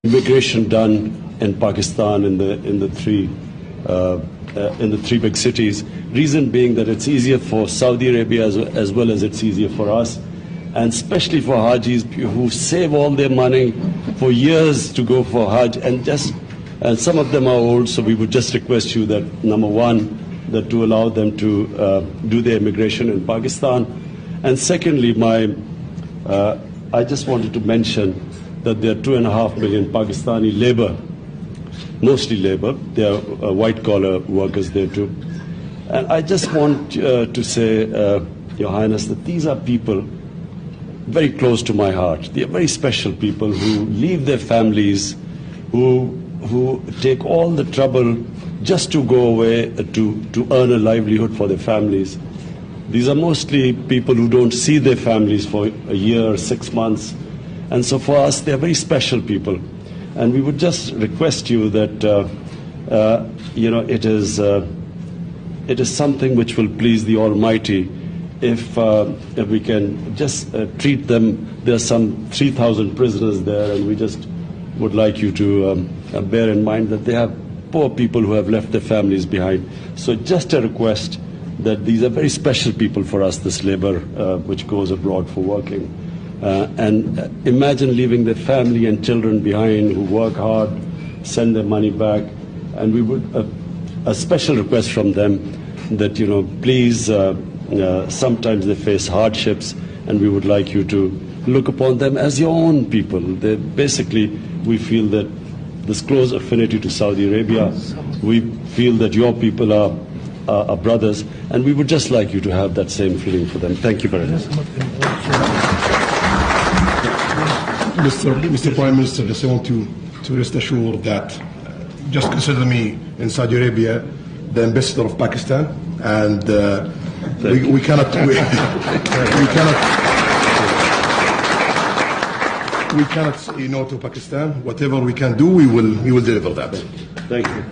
immigration done in Pakistan in the three big cities. Reason being that it's easier for Saudi Arabia as well as it's easier for us, and especially for Hajis who save all their money for years to go for Hajj, and some of them are old, so we would just request you that, number one, that to allow them to do their immigration in Pakistan, and secondly, I just wanted to mention that there are 2.5 million Pakistani labor, mostly labor. There are white-collar workers there too. And I just want to say, Your Highness, that these are people very close to my heart. They are very special people who leave their families, who take all the trouble just to go away to earn a livelihood for their families. These are mostly people who don't see their families for a year, 6 months. And so for us, they are very special people. And we would just request you that, it is something which will please the Almighty if we can just treat them. There are some 3,000 prisoners there, and we just would like you to bear in mind that they have poor people who have left their families behind. So just a request that these are very special people for us, this labor which goes abroad for working. And imagine leaving their family and children behind who work hard, send their money back, and we would, a special request from them that, please, sometimes they face hardships, and we would like you to look upon them as your own people. Basically, we feel that this close affinity to Saudi Arabia, we feel that your people are brothers, and we would just like you to have that same feeling for them. Thank you very much. Mr. Prime Minister, just want to rest assured that just consider me in Saudi Arabia the ambassador of Pakistan, and we cannot say no to Pakistan. Whatever we can do, we will deliver that. Thank you.